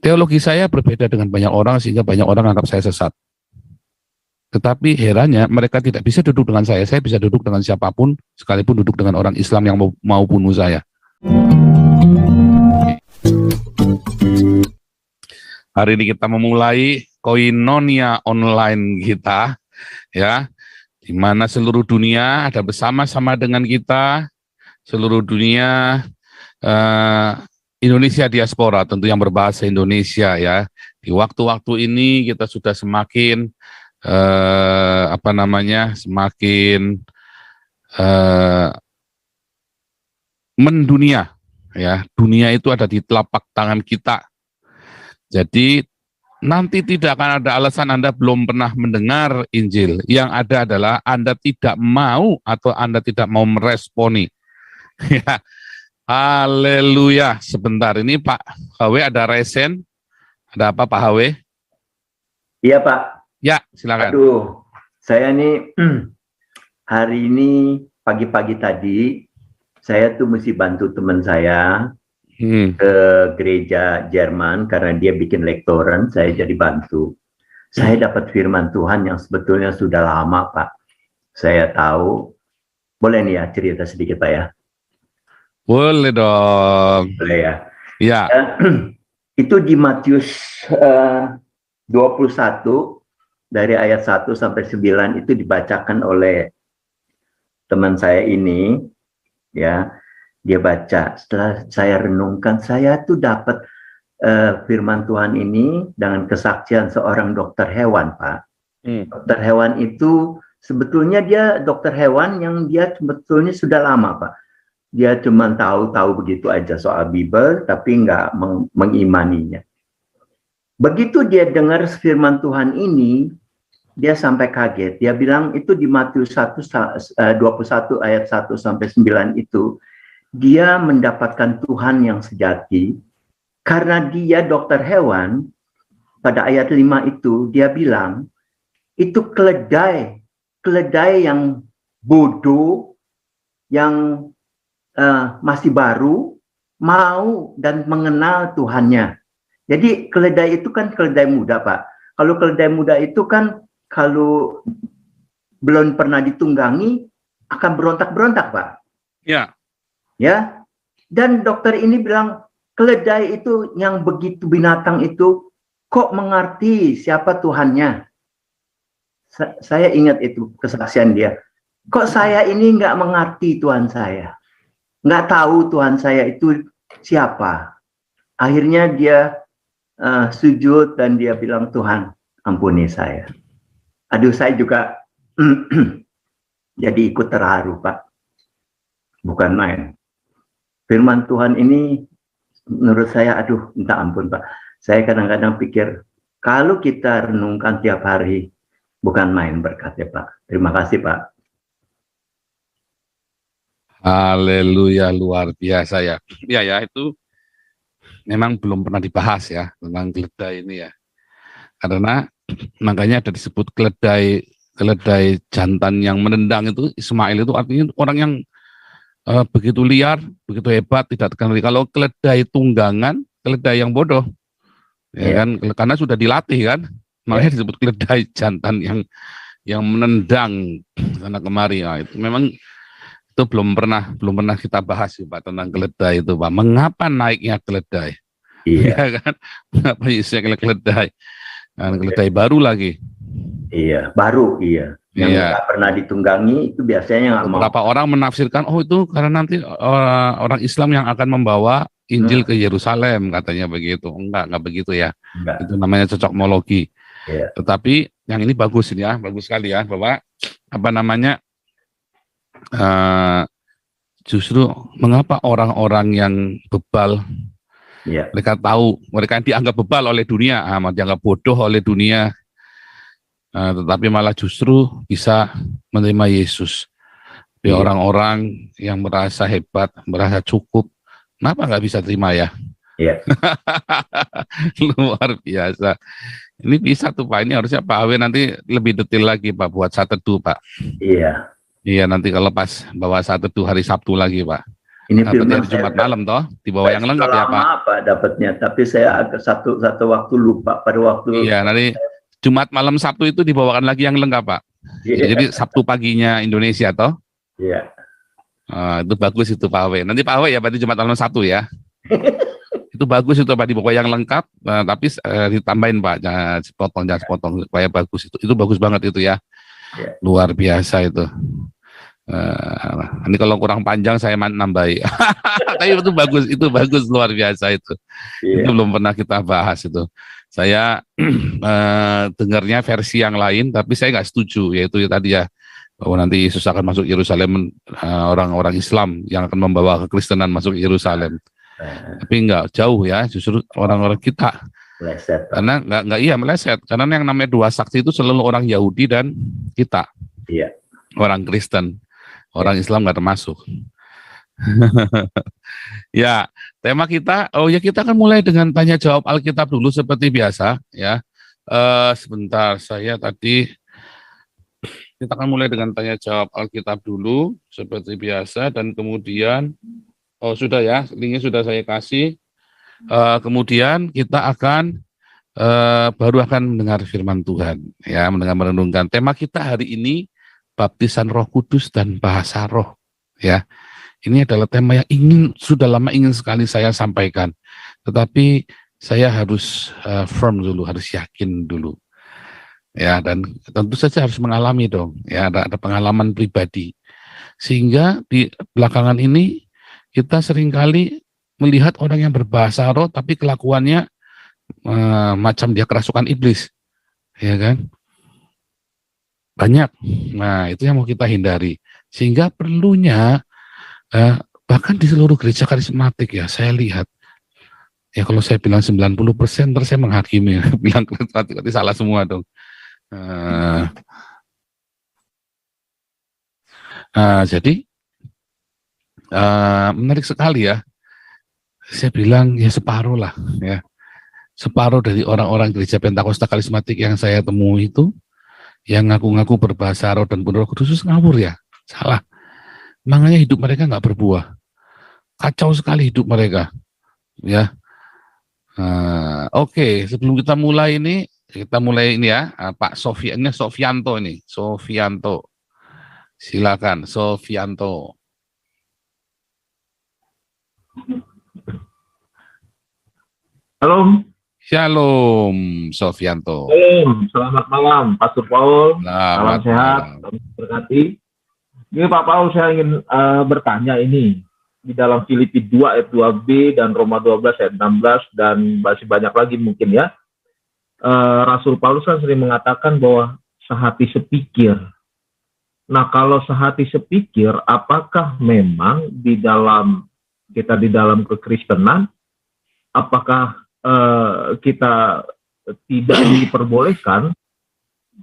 Teologi saya berbeda dengan banyak orang sehingga banyak orang anggap saya sesat. Tetapi herannya mereka tidak bisa duduk dengan saya bisa duduk dengan siapapun, sekalipun duduk dengan orang Islam yang mau bunuh saya. Hari ini kita memulai koinonia online kita, ya, di mana seluruh dunia ada bersama-sama dengan kita, seluruh dunia, Indonesia diaspora tentu yang berbahasa Indonesia, ya. Di waktu-waktu ini kita sudah semakin semakin mendunia, ya. Dunia itu ada di telapak tangan kita. Jadi nanti tidak akan ada alasan Anda belum pernah mendengar Injil. Yang ada adalah Anda tidak mau atau Anda tidak mau meresponi. Ya, haleluya. Sebentar, ini Pak HW ada resen. Ada apa Pak HW? Iya Pak. Ya, silakan. Aduh, saya nih hari ini pagi-pagi tadi saya tuh mesti bantu teman saya ke gereja Jerman karena dia bikin lektoran, saya jadi bantu. Saya dapat firman Tuhan yang sebetulnya sudah lama Pak. Saya tahu, boleh nih ya cerita sedikit Pak ya? Boleh dong. Boleh ya? Ya. Itu di Matius 21 dari ayat 1 sampai 9 itu dibacakan oleh teman saya ini, ya. Dia baca, setelah saya renungkan, saya tuh dapat firman Tuhan ini dengan kesaksian seorang dokter hewan, Pak. Dokter hewan itu sebetulnya dia dokter hewan yang dia sebetulnya sudah lama, Pak. Dia cuma tahu begitu aja soal Bible, tapi nggak mengimaninya. Begitu dia dengar firman Tuhan ini, dia sampai kaget. Dia bilang itu di Matius 21 ayat 1 sampai 9 itu, dia mendapatkan Tuhan yang sejati karena dia dokter hewan. Pada ayat 5 itu dia bilang itu keledai yang bodoh, yang masih baru, mau dan mengenal Tuhannya. Jadi keledai itu kan keledai muda Pak. Kalau keledai muda itu kan kalau belum pernah ditunggangi akan berontak-berontak Pak. Ya. Ya, dan dokter ini bilang keledai itu yang begitu binatang itu kok mengerti siapa Tuhannya. Saya ingat itu kesaksian dia. Kok saya ini nggak mengerti Tuhan saya, nggak tahu Tuhan saya itu siapa. Akhirnya dia sujud dan dia bilang, Tuhan ampuni saya. Aduh, saya juga jadi ikut terharu Pak. Bukan main. Firman Tuhan ini menurut saya, aduh, minta ampun Pak. Saya kadang-kadang pikir, kalau kita renungkan tiap hari, bukan main berkatnya Pak. Terima kasih Pak. Haleluya, luar biasa ya. Ya, itu memang belum pernah dibahas ya, tentang keledai ini ya. Karena makanya ada disebut keledai jantan yang menendang itu, Ismail itu artinya orang yang begitu liar, begitu hebat, tidak terkenali. Kalau keledai tunggangan, keledai yang bodoh, ya kan, karena sudah dilatih kan, makanya disebut keledai jantan yang menendang sana kemari. Nah, itu memang itu belum pernah kita bahas ya, Pak, tentang keledai itu Pak. Mengapa naiknya keledai? Iya ya kan, mengapa isinya keledai? Dan keledai baru lagi. Iya, baru iya. Yang nggak pernah ditunggangi itu biasanya nggak mau. Beberapa orang menafsirkan, oh itu karena nanti orang Islam yang akan membawa Injil ke Yerusalem, katanya begitu. Enggak begitu ya. Enggak. Itu namanya cocokmologi. Tetapi yang ini bagus ini ya, bagus sekali ya, bahwa justru mengapa orang-orang yang bebal, mereka tahu, mereka yang dianggap bebal oleh dunia, dianggap bodoh oleh dunia, tetapi malah justru bisa menerima Yesus. Orang-orang yang merasa hebat, merasa cukup, kenapa nggak bisa terima ya? Luar biasa. Ini bisa tuh Pak, ini harusnya Pak Awe nanti lebih detail lagi Pak, buat saat teduh Pak. Iya, nanti kalau pas bawa saat teduh hari Sabtu lagi Pak. Ini Dapat firman hari Jumat malam toh, di bawah yang lengkap ya Pak. lama Pak dapatnya, tapi saya agak satu waktu lupa pada waktu. Iya, nanti Jumat malam Sabtu itu dibawakan lagi yang lengkap Pak. Iya. Jadi Sabtu paginya Indonesia toh. Iya. Itu bagus itu Pak Awe. Nanti Pak Awe ya berarti Jumat malam Sabtu ya. Itu bagus itu Pak, dibawa yang lengkap, tapi ditambahin Pak, jangan sepotong supaya bagus itu bagus banget itu ya. Iya. Luar biasa itu. Ini kalau kurang panjang saya nambahi. Tapi itu bagus luar biasa itu. Iya. Itu belum pernah kita bahas itu. Saya dengarnya versi yang lain, tapi saya nggak setuju, yaitu tadi ya, bahwa nanti Yesus akan masuk Yerusalem, orang-orang Islam yang akan membawa kekristenan masuk Yerusalem. Tapi nggak jauh ya, justru orang-orang kita. Meleset. Karena nggak iya meleset, karena yang namanya dua saksi itu selalu orang Yahudi dan kita. Iya. Orang Kristen. Orang Islam nggak termasuk. Ya, tema kita, kita akan mulai dengan tanya jawab Alkitab dulu seperti biasa, ya. Sebentar, kita akan mulai dengan tanya jawab Alkitab dulu seperti biasa, dan kemudian, sudah ya, linknya sudah saya kasih. Kemudian kita akan baru akan mendengar firman Tuhan, ya, merenungkan. Tema kita hari ini baptisan Roh Kudus dan bahasa roh, ya. Ini adalah tema yang sudah lama ingin sekali saya sampaikan, tetapi saya harus firm dulu, harus yakin dulu, ya, dan tentu saja harus mengalami dong, ya, ada pengalaman pribadi, sehingga di belakangan ini kita seringkali melihat orang yang berbahasa roh, tapi kelakuannya macam dia kerasukan iblis, ya kan? Banyak. Nah, itu yang mau kita hindari. Sehingga perlunya, bahkan di seluruh gereja karismatik ya, saya lihat, ya kalau saya bilang 90%, terus saya menghakimi, bilang karismatik, berarti salah semua dong. Jadi, menarik sekali ya, saya bilang ya separuh lah, ya. Separuh dari orang-orang gereja Pentakosta karismatik yang saya temui itu, yang ngaku-ngaku berbahasa roh dan penuh Roh Kudus, ngawur ya, salah. Makanya hidup mereka nggak berbuah, kacau sekali hidup mereka, ya. Oke, sebelum kita mulai ini ya, Pak Sofianto ini, Sofianto, silakan Sofianto. Halo. Shalom, Sofianto. Shalom, selamat malam, Pastor Paul. Selamat salam sehat, malam. berkati. Ini Pak Paul, saya ingin bertanya ini di dalam Filipi 2 ayat 2b dan Roma 12 ayat 16 dan masih banyak lagi mungkin ya. Rasul Paulus kan sering mengatakan bahwa sehati sepikir. Nah, kalau sehati sepikir, apakah memang di dalam kekristenan, apakah kita tidak diperbolehkan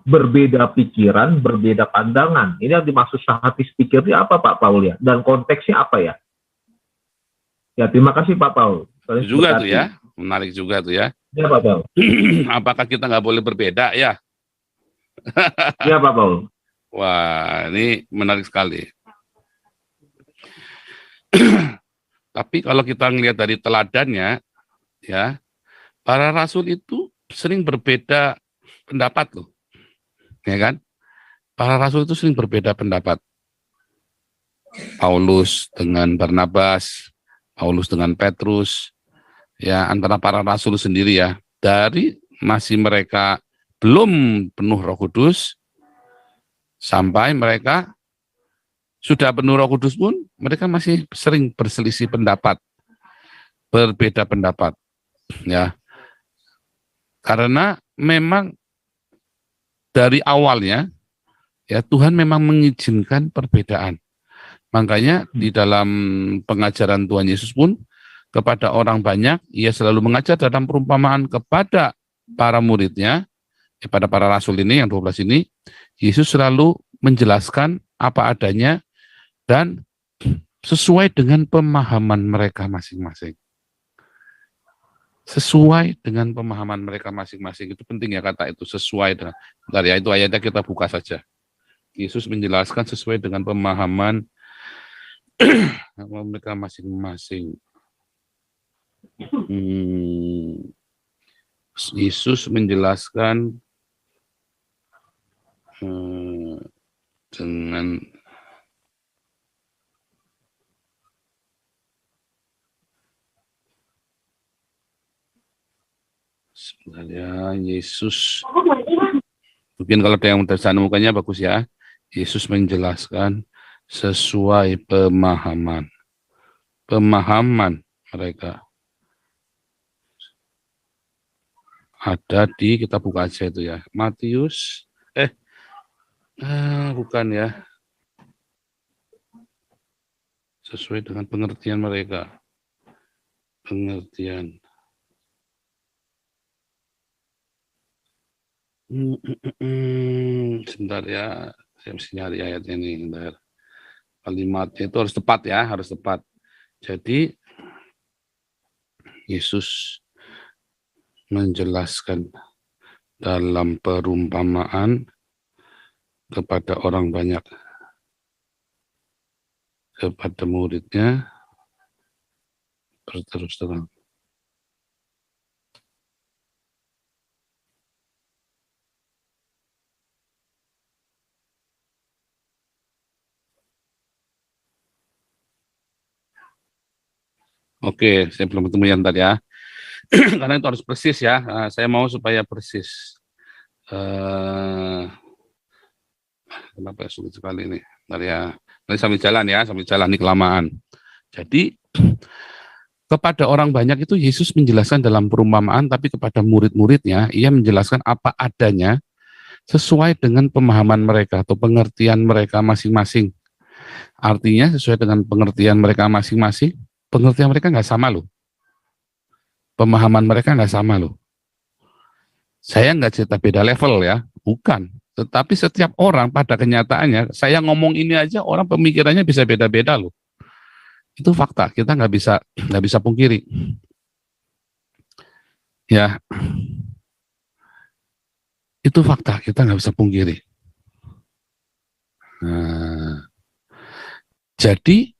berbeda pikiran, berbeda pandangan? Ini yang dimaksud sehati sepikir itu apa Pak Paul ya? Dan konteksnya apa ya? Ya, terima kasih Pak Paul. Juga tuh ya, menarik juga tuh ya. Ya Pak Paul. Apakah kita nggak boleh berbeda ya? Ya Pak Paul. Wah, ini menarik sekali. Tapi kalau kita ngelihat dari teladannya, ya, para rasul itu sering berbeda pendapat loh, ya kan? Para rasul itu sering berbeda pendapat. Paulus dengan Barnabas, Paulus dengan Petrus, ya, antara para rasul sendiri ya. Dari masih mereka belum penuh Roh Kudus, sampai mereka sudah penuh Roh Kudus pun, mereka masih sering berselisih pendapat, berbeda pendapat, ya. Karena memang dari awalnya ya Tuhan memang mengizinkan perbedaan. Makanya di dalam pengajaran Tuhan Yesus pun kepada orang banyak, ia selalu mengajar dalam perumpamaan kepada para muridnya, kepada para rasul ini yang 12 ini, Yesus selalu menjelaskan apa adanya dan sesuai dengan pemahaman mereka masing-masing. Sesuai dengan pemahaman mereka masing-masing. Itu penting ya kata itu, sesuai dengan. Bentar ya, itu ayatnya kita buka saja. Yesus menjelaskan sesuai dengan pemahaman mereka masing-masing. Yesus menjelaskan dengan sebenarnya Yesus, mungkin kalau ada yang tulisan mukanya bagus ya. Yesus menjelaskan sesuai pemahaman mereka. Ada di, kita buka aja itu ya, Matius, bukan ya, sesuai dengan pengertian mereka, pengertian. Sebentar ya, saya mesti nyari ayatnya nih, sebentar. Kalimatnya itu harus tepat ya, harus tepat. Jadi Yesus menjelaskan dalam perumpamaan kepada orang banyak, kepada muridnya berterus terang. Oke, saya belum ketemu yang tadi ya. Karena itu harus persis ya. Saya mau supaya persis. Kenapa sulit sekali ini? Bentar ya. Nanti sambil jalan ya, sambil jalan nih kelamaan. Jadi kepada orang banyak itu Yesus menjelaskan dalam perumpamaan, tapi kepada murid-muridnya ia menjelaskan apa adanya sesuai dengan pemahaman mereka atau pengertian mereka masing-masing. Artinya sesuai dengan pengertian mereka masing-masing. Pengertian mereka nggak sama loh. Pemahaman mereka nggak sama loh. Saya nggak cerita beda level ya, bukan. Tetapi setiap orang pada kenyataannya, saya ngomong ini aja orang pemikirannya bisa beda-beda loh. Itu fakta, kita nggak bisa pungkiri. Ya, itu fakta, kita nggak bisa pungkiri. Nah, jadi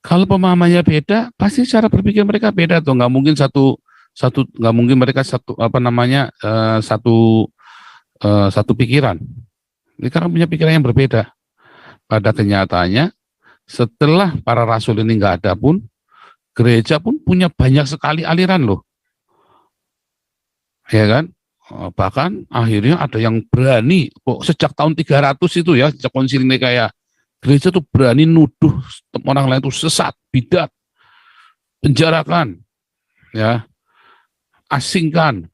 kalau pemahamannya beda, pasti cara berpikir mereka beda tuh. Nggak mungkin nggak mungkin mereka satu pikiran. Mereka kan punya pikiran yang berbeda. Pada kenyataannya, setelah para rasul ini nggak ada pun, gereja pun punya banyak sekali aliran loh. Ya kan? Bahkan akhirnya ada yang berani, kok sejak tahun 300 itu ya, sejak konsili Nikaya, gereja tuh berani nuduh orang lain itu sesat, bidat, penjarakan, ya, asingkan.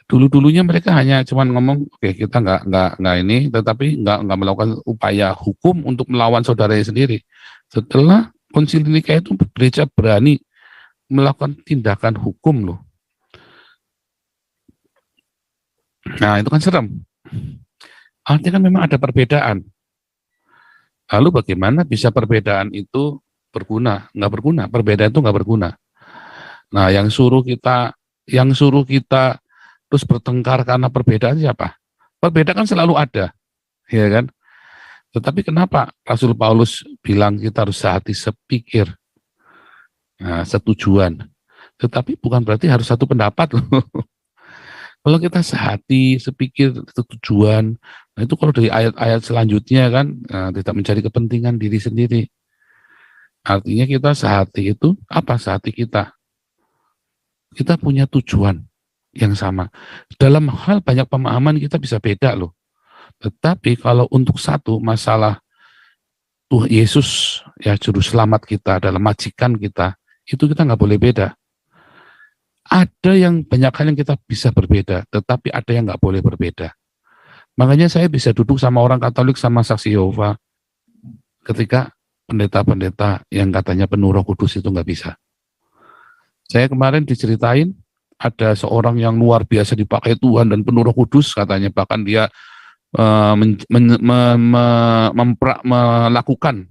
Dulu-dulunya mereka hanya cuman ngomong, oke, kita nggak ini, tetapi nggak melakukan upaya hukum untuk melawan saudaranya sendiri. Setelah konsili Nikaya itu gereja berani melakukan tindakan hukum loh. Nah itu kan serem. Artinya kan memang ada perbedaan. Lalu bagaimana bisa perbedaan itu berguna? Nggak berguna, perbedaan itu nggak berguna. Nah yang suruh kita terus bertengkar karena perbedaan siapa? Perbedaan kan selalu ada, ya kan? Tetapi kenapa Rasul Paulus bilang kita harus sehati sepikir, setujuan. Tetapi bukan berarti harus satu pendapat loh. Kalau kita sehati, sepikir, setujuan, nah itu kalau dari ayat-ayat selanjutnya kan tidak mencari kepentingan diri sendiri. Artinya kita sehati itu apa sehati kita? Kita punya tujuan yang sama. Dalam hal banyak pemahaman kita bisa beda loh. Tetapi kalau untuk satu masalah Tuhan Yesus ya juru selamat kita adalah majikan kita, itu kita nggak boleh beda. Ada yang banyak hal yang kita bisa berbeda, tetapi ada yang nggak boleh berbeda. Makanya saya bisa duduk sama orang Katolik sama saksi Yehova ketika pendeta-pendeta yang katanya penuh Roh Kudus itu nggak bisa. Saya kemarin diceritain ada seorang yang luar biasa dipakai Tuhan dan penuh Roh Kudus katanya, bahkan dia melakukan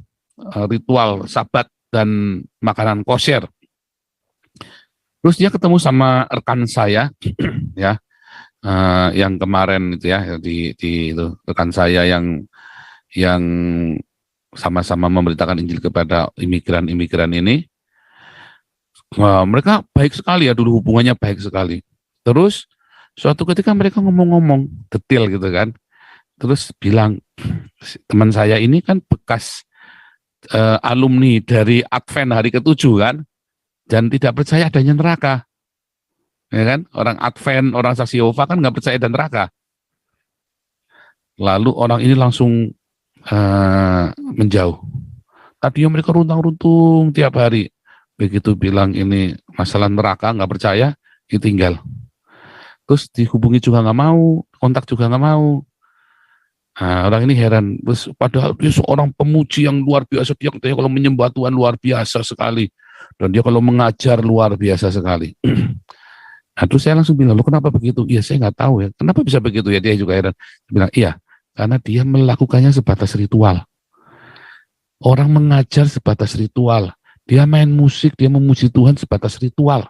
ritual Sabat dan makanan kosher. Terus dia ketemu sama rekan saya, ya, yang kemarin itu ya, di itu rekan saya yang sama-sama memberitakan Injil kepada imigran-imigran ini. Mereka baik sekali ya, dulu hubungannya baik sekali. Terus suatu ketika mereka ngomong-ngomong detail gitu kan, terus bilang, teman saya ini kan bekas alumni dari Advent hari ke-7 kan, dan tidak percaya adanya neraka, ya kan? Orang Advent, orang saksi Yehova kan nggak percaya ada neraka. Lalu orang ini langsung menjauh. Tadinya mereka runtang-runtung tiap hari. Begitu bilang ini masalah neraka, nggak percaya, ditinggal. Terus dihubungi juga nggak mau, kontak juga nggak mau. Nah, orang ini heran. Terus, padahal dia seorang pemuji yang luar biasa. Dia katanya kalau menyembah Tuhan luar biasa sekali. Dan dia kalau mengajar luar biasa sekali. Nah, terus saya langsung bilang, lo kenapa begitu? Iya, saya nggak tahu ya. Kenapa bisa begitu ya? Dia juga heran. Dia bilang, iya, karena dia melakukannya sebatas ritual. Orang mengajar sebatas ritual. Dia main musik, dia memuji Tuhan sebatas ritual.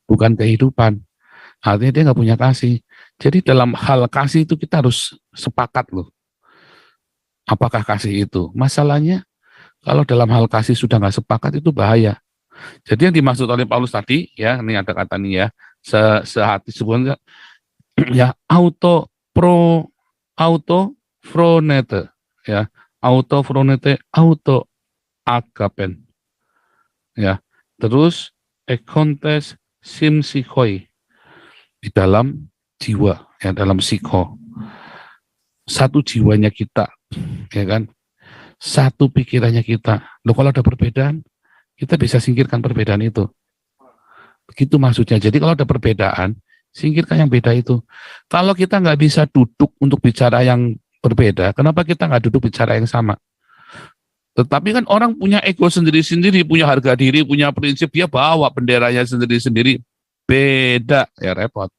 Bukan kehidupan. Artinya dia nggak punya kasih. Jadi dalam hal kasih itu kita harus sepakat loh. Apakah kasih itu? Masalahnya kalau dalam hal kasih sudah nggak sepakat itu bahaya. Jadi yang dimaksud oleh Paulus tadi, ya ini ada kata nih ya, sehati sebenarnya ya auto fronete, ya auto fronete auto agapen, ya terus ekontes simsikoi, di dalam jiwa, ya dalam psiko, satu jiwanya kita, ya kan, satu pikirannya kita. Loh, kalau ada perbedaan, kita bisa singkirkan perbedaan itu. Begitu maksudnya. Jadi kalau ada perbedaan, singkirkan yang beda itu. Kalau kita nggak bisa duduk untuk bicara yang berbeda, kenapa kita nggak duduk bicara yang sama? Tetapi kan orang punya ego sendiri-sendiri, punya harga diri, punya prinsip, dia bawa benderanya sendiri-sendiri. Beda, ya repot.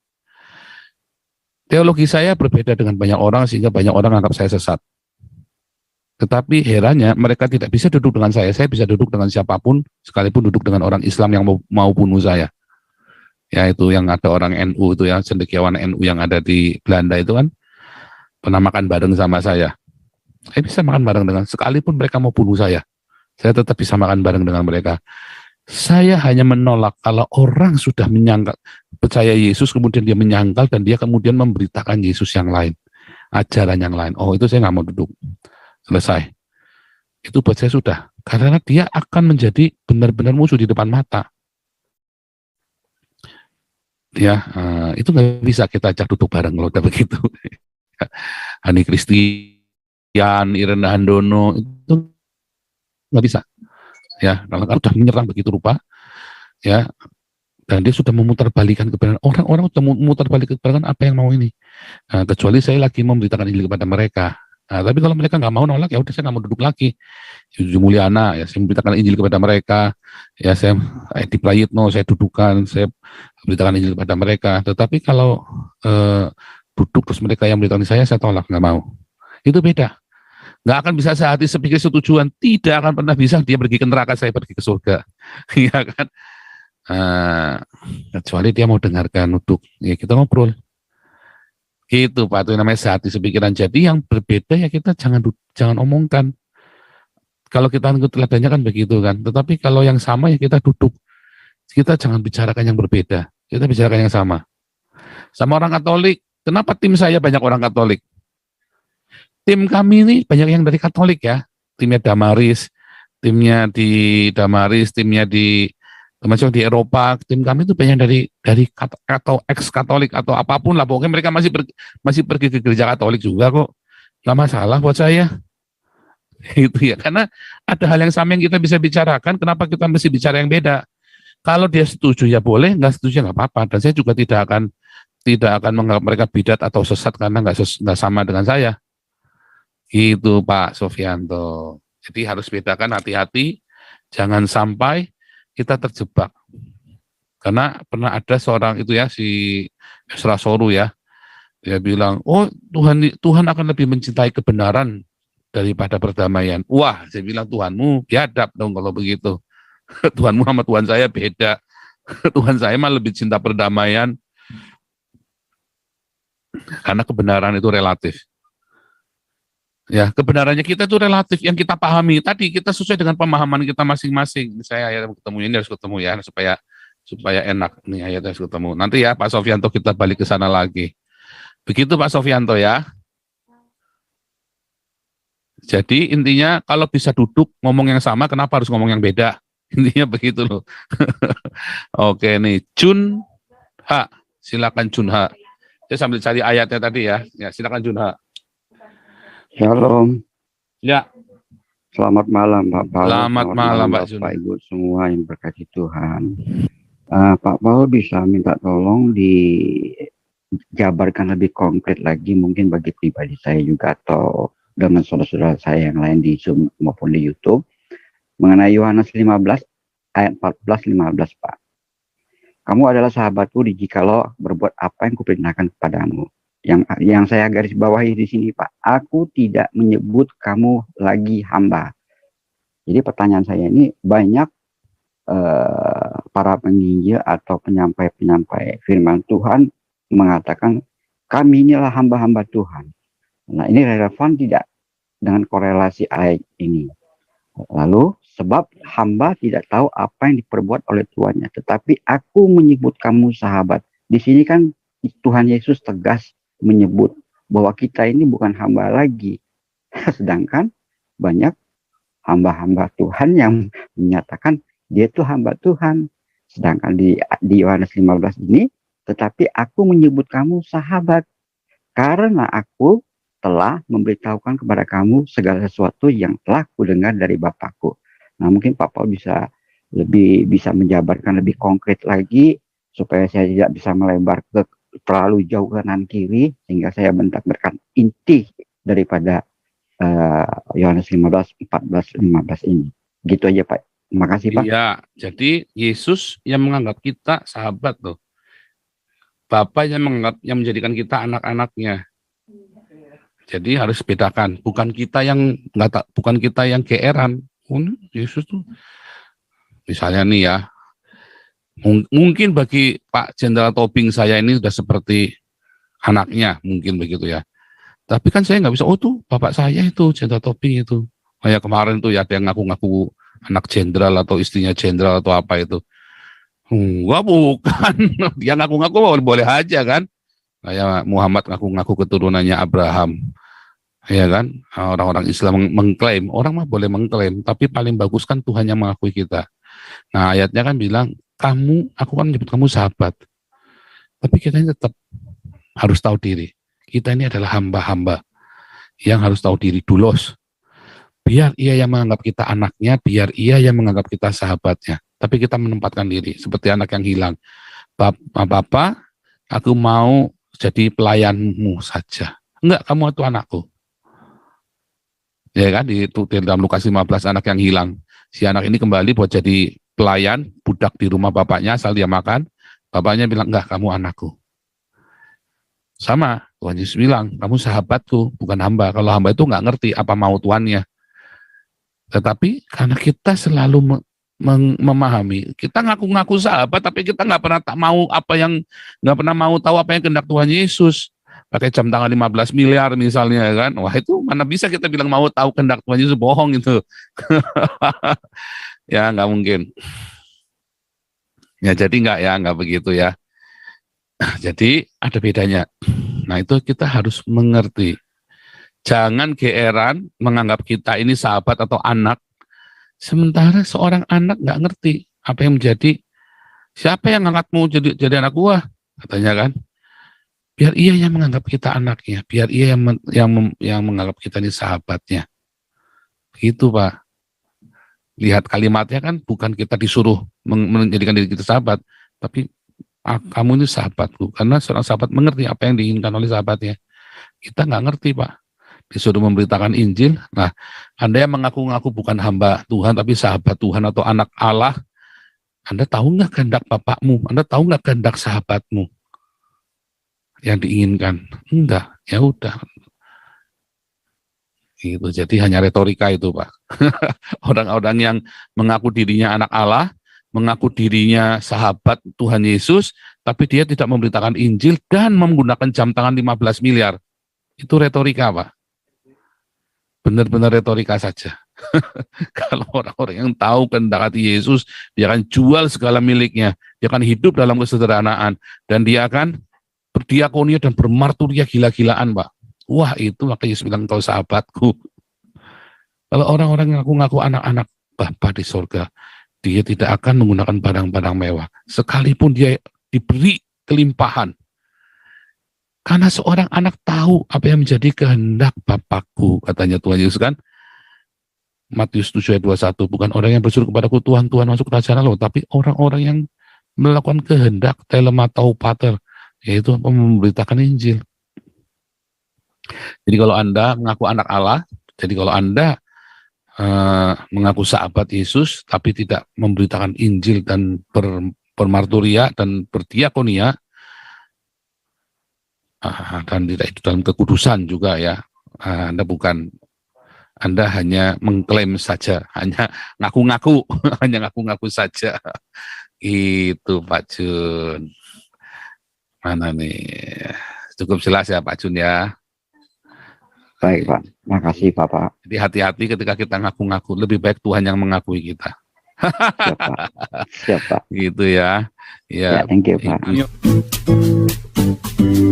Teologi saya berbeda dengan banyak orang sehingga banyak orang anggap saya sesat. Tetapi herannya mereka tidak bisa duduk dengan saya bisa duduk dengan siapapun, sekalipun duduk dengan orang Islam yang mau bunuh saya. Ya itu yang ada orang NU itu ya, cendekiawan NU yang ada di Belanda itu kan, pernah makan bareng sama saya. Saya bisa makan bareng dengan, sekalipun mereka mau bunuh saya tetap bisa makan bareng dengan mereka. Saya hanya menolak kalau orang sudah menyangkal, percaya Yesus, kemudian dia menyangkal dan dia kemudian memberitakan Yesus yang lain, ajaran yang lain. Oh itu saya nggak mau duduk. Selesai. Itu buat saya sudah. Karena dia akan menjadi benar-benar musuh di depan mata. Ya, itu nggak bisa kita ajak duduk bareng kalau udah begitu. Hani Kristian, Irena Handono, itu nggak bisa. Ya, kalau sudah menyerang begitu rupa, ya, dan dia sudah memutarbalikkan kebenaran. Orang-orang sudah memutarbalikkan kebenaran, apa yang mau ini? Nah, kecuali saya lagi memberitakan Injil kepada mereka. Nah, tapi kalau mereka nggak mau nolak, ya udah saya nggak mau duduk lagi. Yuju Mulyana, ya saya memberitakan Injil kepada mereka. Ya saya di Prayitno, saya dudukan, saya memberitakan Injil kepada mereka. Tetapi kalau duduk terus mereka yang memberitakan saya tolak, nggak mau. Itu beda. Nggak akan bisa sehati sepikir setujuan, tidak akan pernah bisa. Dia pergi ke neraka, saya pergi ke surga. Iya kan? Kecuali dia mau dengarkan, duduk, ya kita ngobrol. Gitu Pak, itu namanya sehati sepikiran. Jadi yang berbeda ya kita jangan omongkan. Kalau kita ikut teladannya kan begitu kan. Tetapi kalau yang sama ya kita duduk. Kita jangan bicarakan yang berbeda. Kita bicarakan yang sama. Sama orang Katolik. Kenapa tim saya banyak orang Katolik? Tim kami ini banyak yang dari Katolik ya. Timnya Damaris, timnya di Damaris, timnya di termasuk di Eropa, tim kami itu banyak dari atau ex Katolik atau apapun lah, pokoknya mereka masih pergi ke gereja Katolik juga kok, nggak masalah buat saya. Itu ya, karena ada hal yang sama yang kita bisa bicarakan, kenapa kita mesti bicara yang beda? Kalau dia setuju ya boleh, nggak setuju nggak apa-apa. Dan saya juga tidak akan menganggap mereka bidat atau sesat karena nggak sama dengan saya. Itu Pak Sofianto. Jadi harus bedakan, hati-hati, jangan sampai kita terjebak. Karena pernah ada seorang itu ya, si Esra Soru ya, dia bilang, oh Tuhan akan lebih mencintai kebenaran daripada perdamaian. Wah, saya bilang Tuhanmu biadab dong kalau begitu. Tuhanmu sama Tuhan saya beda. Tuhan saya mah lebih cinta perdamaian. Karena kebenaran itu relatif. Ya, kebenarannya kita itu relatif. Yang kita pahami tadi kita sesuai dengan pemahaman kita masing-masing. Saya ayat ketemu ini harus ketemu ya supaya enak nih ayatnya harus ketemu. Nanti ya Pak Sofianto kita balik ke sana lagi. Begitu Pak Sofianto ya. Jadi intinya kalau bisa duduk ngomong yang sama, kenapa harus ngomong yang beda? Intinya begitu loh. Oke nih, Junha, silakan Junha. Saya sambil cari ayatnya tadi ya. Ya silakan Junha. Shalom, Ya, selamat malam Pak Paul. selamat malam Pak Jun. Bapak Ibu semua yang berkati Tuhan. Pak Paul bisa minta tolong dijabarkan lebih konkret lagi mungkin bagi pribadi saya juga atau dengan saudara-saudara saya yang lain di Zoom maupun di YouTube mengenai Yohanes 15 ayat 14-15 Pak. Kamu adalah sahabatku jikalau berbuat apa yang kuperintahkan kepadamu. Yang saya garis bawahi di sini Pak, aku tidak menyebut kamu lagi hamba. Jadi pertanyaan saya ini banyak para penginjil atau penyampai firman Tuhan mengatakan kami inilah hamba-hamba Tuhan. Nah ini relevan tidak dengan korelasi ayat ini? Lalu sebab hamba tidak tahu apa yang diperbuat oleh tuannya, tetapi aku menyebut kamu sahabat. Di sini kan Tuhan Yesus tegas menyebut bahwa kita ini bukan hamba lagi. Sedangkan banyak hamba-hamba Tuhan yang menyatakan dia itu hamba Tuhan. Sedangkan di Yohanes 15 ini, tetapi aku menyebut kamu sahabat karena aku telah memberitahukan kepada kamu segala sesuatu yang telah kudengar dari Bapakku. Nah, mungkin Pak Paul bisa menjabarkan lebih konkret lagi supaya saya tidak bisa melebar ke terlalu jauh kanan kiri sehingga saya bentak-bentak inti daripada Yohanes 15, 14, 15 ini. Gitu aja Pak. Terima kasih Pak. Iya, jadi Yesus yang menganggap kita sahabat loh. Bapa yang menjadikan kita anak-anaknya. Jadi harus bedakan, bukan kita yang geeran. Yesus tuh misalnya nih ya, mungkin bagi Pak Jenderal Tobing saya ini sudah seperti anaknya, mungkin begitu ya. Tapi kan saya nggak bisa, oh tuh bapak saya itu Jenderal Tobing itu. Kayak kemarin tuh ya ada yang ngaku-ngaku anak jenderal atau istrinya jenderal atau apa itu. Wah bukan, dia ngaku-ngaku boleh aja kan. Kayak Muhammad ngaku-ngaku keturunannya Abraham. Ya kan, orang-orang Islam mengklaim, orang mah boleh mengklaim, tapi paling bagus kan Tuhan yang mengakui kita. Nah ayatnya kan bilang, aku kan menyebut kamu sahabat. Tapi kita ini tetap harus tahu diri. Kita ini adalah hamba-hamba yang harus tahu diri, dulos. Biar ia yang menganggap kita anaknya, biar ia yang menganggap kita sahabatnya. Tapi kita menempatkan diri, seperti anak yang hilang. Bapak, aku mau jadi pelayanmu saja. Enggak, kamu itu anakku. Ya kan, di dalam Lukas 15 anak yang hilang. Si anak ini kembali buat jadi pelayan, budak di rumah bapaknya, asal dia makan. Bapaknya bilang, enggak, kamu anakku. Sama, Tuhan Yesus bilang, kamu sahabatku, bukan hamba. Kalau hamba itu enggak ngerti apa mau tuannya. Tetapi karena kita selalu memahami, kita ngaku-ngaku sahabat, tapi kita nggak pernah mau tahu apa yang kehendak Tuhan Yesus. Pakai jam tangan 15 miliar misalnya kan, wah itu mana bisa kita bilang mau tahu kehendak Tuhan Yesus, bohong itu. Ya nggak mungkin. Ya jadi nggak begitu ya. Jadi ada bedanya. Nah itu kita harus mengerti. Jangan geeran menganggap kita ini sahabat atau anak, sementara seorang anak nggak ngerti apa yang menjadi, siapa yang ngangkatmu jadi anak gua, katanya kan. Biar ia yang menganggap kita anaknya, biar ia yang menganggap kita ini sahabatnya. Gitu Pak. Lihat kalimatnya kan, bukan kita disuruh menjadikan diri kita sahabat, tapi kamu ini sahabatku, karena seorang sahabat mengerti apa yang diinginkan oleh sahabatnya. Kita nggak ngerti Pak. Disuruh memberitakan Injil. Nah, Anda yang mengaku-ngaku bukan hamba Tuhan, tapi sahabat Tuhan atau anak Allah, Anda tahu nggak kehendak bapakmu? Anda tahu nggak kehendak sahabatmu yang diinginkan? Enggak, ya udah. Gitu. Jadi hanya retorika itu, Pak. Orang-orang yang mengaku dirinya anak Allah, mengaku dirinya sahabat Tuhan Yesus, tapi dia tidak memberitakan Injil dan menggunakan jam tangan 15 miliar. Itu retorika, Pak. benar-benar retorika saja. Kalau orang-orang yang tahu kehendak hati Yesus, dia akan jual segala miliknya, dia akan hidup dalam kesederhanaan, dan dia akan berdiakonia dan bermarturia gila-gilaan, Pak. Wah, itu maka Yesus bilang, kau sahabatku. Kalau orang-orang yang ngaku-ngaku anak-anak Bapa di sorga, dia tidak akan menggunakan barang-barang mewah, sekalipun dia diberi kelimpahan. Karena seorang anak tahu apa yang menjadi kehendak Bapakku, katanya Tuhan Yesus kan. Matius 7 ayat 21, bukan orang yang bersuruh kepadaku Tuhan, Tuhan masuk kerajaan Allah, tapi orang-orang yang melakukan kehendak telematau pater, yaitu memberitakan Injil. Jadi kalau Anda mengaku anak Allah, jadi kalau Anda mengaku sahabat Yesus, tapi tidak memberitakan Injil dan bermarturia dan berdiakonia, dan tidak itu dalam kekudusan juga ya, Anda hanya mengklaim saja, hanya ngaku-ngaku, hanya ngaku-ngaku saja. Itu Pak Jun. Mana nih? Cukup jelas ya Pak Jun ya. Baik Pak, makasih Bapak. Jadi hati-hati ketika kita ngaku-ngaku, lebih baik Tuhan yang mengakui kita. Siap Pak. Siap Pak. Gitu ya. Ya, thank you Pak. Thank you.